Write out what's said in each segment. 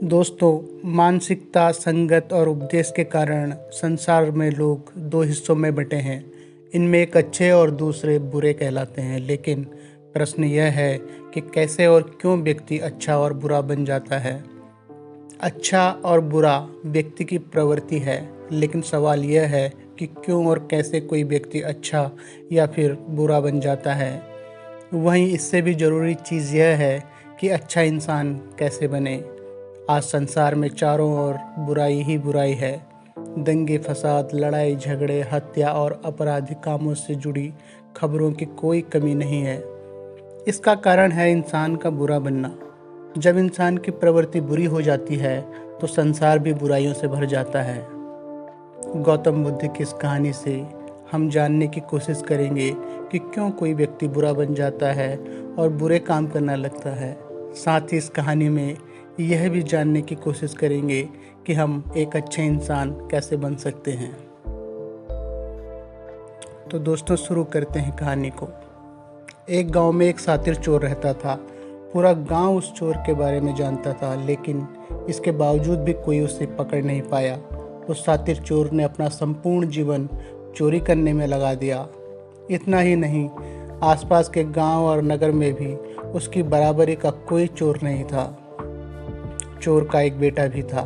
दोस्तों, मानसिकता, संगत और उपदेश के कारण संसार में लोग दो हिस्सों में बँटे हैं। इनमें एक अच्छे और दूसरे बुरे कहलाते हैं। लेकिन प्रश्न यह है कि कैसे और क्यों व्यक्ति अच्छा और बुरा बन जाता है। अच्छा और बुरा व्यक्ति की प्रवृत्ति है, लेकिन सवाल यह है कि क्यों और कैसे कोई व्यक्ति अच्छा या फिर बुरा बन जाता है। वहीं इससे भी ज़रूरी चीज़ यह है कि अच्छा इंसान कैसे बने। आज संसार में चारों ओर बुराई ही बुराई है। दंगे, फसाद, लड़ाई झगड़े, हत्या और आपराधिक कामों से जुड़ी खबरों की कोई कमी नहीं है। इसका कारण है इंसान का बुरा बनना। जब इंसान की प्रवृत्ति बुरी हो जाती है तो संसार भी बुराइयों से भर जाता है। गौतम बुद्ध की इस कहानी से हम जानने की कोशिश करेंगे कि क्यों कोई व्यक्ति बुरा बन जाता है और बुरे काम करना लगता है। साथ ही इस कहानी में यह भी जानने की कोशिश करेंगे कि हम एक अच्छे इंसान कैसे बन सकते हैं। तो दोस्तों, शुरू करते हैं कहानी को। एक गांव में एक शातिर चोर रहता था। पूरा गांव उस चोर के बारे में जानता था, लेकिन इसके बावजूद भी कोई उसे पकड़ नहीं पाया। उस शातिर चोर ने अपना संपूर्ण जीवन चोरी करने में लगा दिया। इतना ही नहीं, आसपास के गांव और नगर में भी उसकी बराबरी का कोई चोर नहीं था। चोर का एक बेटा भी था,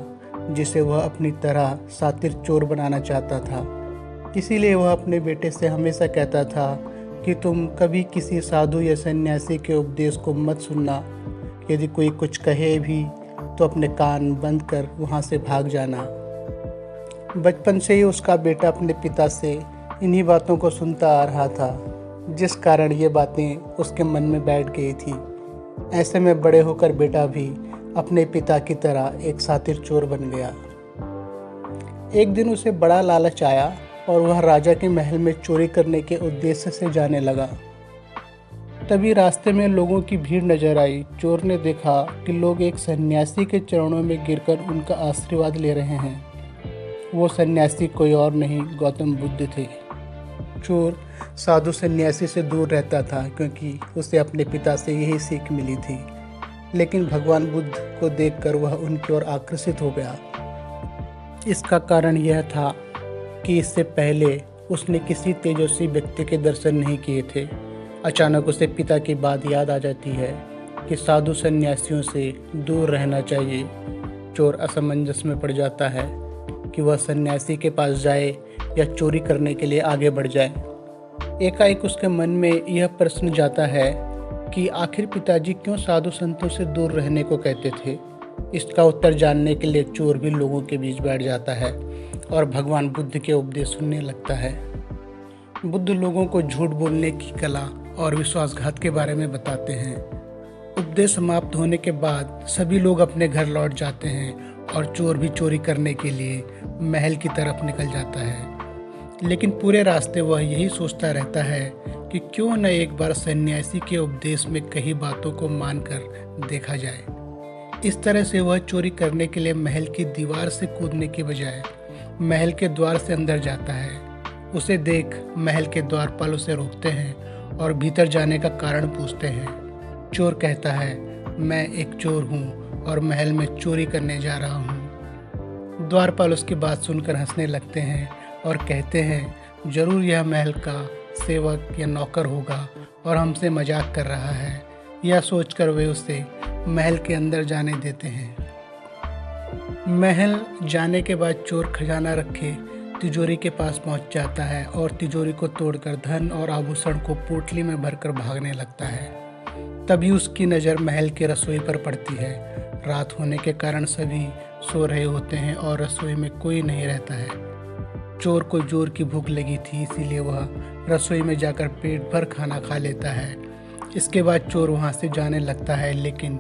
जिसे वह अपनी तरह शातिर चोर बनाना चाहता था। इसीलिए वह अपने बेटे से हमेशा कहता था कि तुम कभी किसी साधु या सन्यासी के उपदेश को मत सुनना। यदि कोई कुछ कहे भी तो अपने कान बंद कर वहाँ से भाग जाना। बचपन से ही उसका बेटा अपने पिता से इन्हीं बातों को सुनता आ रहा था, जिस कारण ये बातें उसके मन में बैठ गई थी। ऐसे में बड़े होकर बेटा भी अपने पिता की तरह एक शातिर चोर बन गया। एक दिन उसे बड़ा लालच आया और वह राजा के महल में चोरी करने के उद्देश्य से जाने लगा। तभी रास्ते में लोगों की भीड़ नजर आई। चोर ने देखा कि लोग एक सन्यासी के चरणों में गिरकर उनका आशीर्वाद ले रहे हैं। वो सन्यासी कोई और नहीं, गौतम बुद्ध थे। चोर साधु सन्यासी से दूर रहता था, क्योंकि उसे अपने पिता से यही सीख मिली थी। लेकिन भगवान बुद्ध को देखकर वह उनकी ओर आकर्षित हो गया। इसका कारण यह था कि इससे पहले उसने किसी तेजस्वी व्यक्ति के दर्शन नहीं किए थे। अचानक उसे पिता की बात याद आ जाती है कि साधु सन्यासियों से दूर रहना चाहिए। चोर असमंजस में पड़ जाता है कि वह सन्यासी के पास जाए या चोरी करने के लिए आगे बढ़ जाए। एकाएक उसके मन में यह प्रश्न जाता है कि आखिर पिताजी क्यों साधु संतों से दूर रहने को कहते थे। इसका उत्तर जानने के लिए चोर भी लोगों के बीच बैठ जाता है और भगवान बुद्ध के उपदेश सुनने लगता है। बुद्ध लोगों को झूठ बोलने की कला और विश्वासघात के बारे में बताते हैं। उपदेश समाप्त होने के बाद सभी लोग अपने घर लौट जाते हैं और चोर भी चोरी करने के लिए महल की तरफ निकल जाता है। लेकिन पूरे रास्ते वह यही सोचता रहता है कि क्यों न एक बार सन्यासी के उपदेश में कही बातों को मानकर देखा जाए। इस तरह से वह चोरी करने के लिए महल की दीवार से कूदने के बजाय महल के द्वार से अंदर जाता है। उसे देख महल के द्वारपाल उसे रोकते हैं और भीतर जाने का कारण पूछते हैं। चोर कहता है, मैं एक चोर हूँ और महल में चोरी करने जा रहा हूँ। द्वारपाल उसकी बात सुनकर हंसने लगते हैं और कहते हैं, जरूर यह महल का सेवक या नौकर होगा और हमसे मजाक कर रहा है। यह सोचकर वे उसे महल के अंदर जाने देते हैं। महल जाने के बाद चोर खजाना रखे तिजोरी के पास पहुंच जाता है और तिजोरी को तोड़कर धन और आभूषण को पोटली में भरकर भागने लगता है। तभी उसकी नज़र महल के रसोई पर पड़ती है। रात होने के कारण सभी सो रहे होते हैं और रसोई में कोई नहीं रहता है। चोर को जोर की भूख लगी थी, इसीलिए वह रसोई में जाकर पेट भर खाना खा लेता है। इसके बाद चोर वहां से जाने लगता है, लेकिन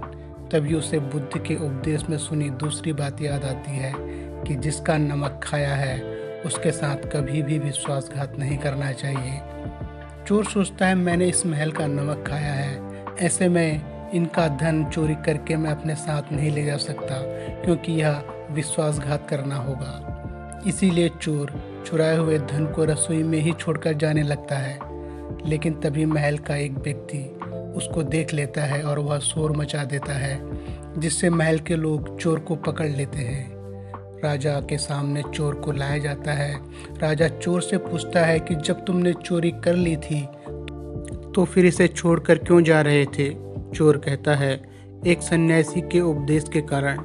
तभी उसे बुद्ध के उपदेश में सुनी दूसरी बात याद आती है कि जिसका नमक खाया है उसके साथ कभी भी विश्वासघात नहीं करना चाहिए। चोर सोचता है, मैंने इस महल का नमक खाया है, ऐसे में इनका धन चोरी करके मैं अपने साथ नहीं ले जा सकता, क्योंकि यह विश्वासघात करना होगा। इसीलिए चोर चुराए हुए धन को रसोई में ही छोड़कर जाने लगता है। लेकिन तभी महल का एक व्यक्ति उसको देख लेता है और वह शोर मचा देता है जिससे महल के लोग चोर को पकड़ लेते हैं। राजा के सामने चोर को लाया जाता है। राजा चोर से पूछता है कि जब तुमने चोरी कर ली थी तो फिर इसे छोड़कर क्यों जा रहे थे। चोर कहता है, एक सन्यासी के उपदेश के कारण।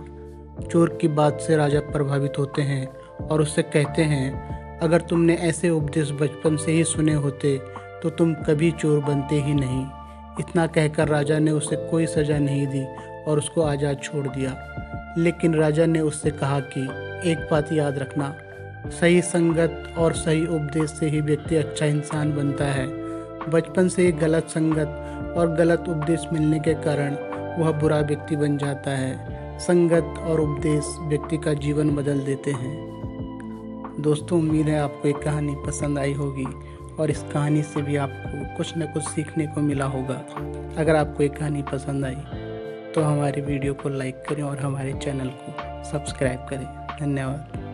चोर की बात से राजा प्रभावित होते हैं और उससे कहते हैं, अगर तुमने ऐसे उपदेश बचपन से ही सुने होते तो तुम कभी चोर बनते ही नहीं। इतना कहकर राजा ने उसे कोई सज़ा नहीं दी और उसको आज़ाद छोड़ दिया। लेकिन राजा ने उससे कहा कि एक बात याद रखना, सही संगत और सही उपदेश से ही व्यक्ति अच्छा इंसान बनता है। बचपन से ही गलत संगत और गलत उपदेश मिलने के कारण वह बुरा व्यक्ति बन जाता है। संगत और उपदेश व्यक्ति का जीवन बदल देते हैं। दोस्तों, उम्मीद है आपको एक कहानी पसंद आई होगी और इस कहानी से भी आपको कुछ न कुछ सीखने को मिला होगा। अगर आपको एक कहानी पसंद आई तो हमारी वीडियो को लाइक करें और हमारे चैनल को सब्सक्राइब करें। धन्यवाद।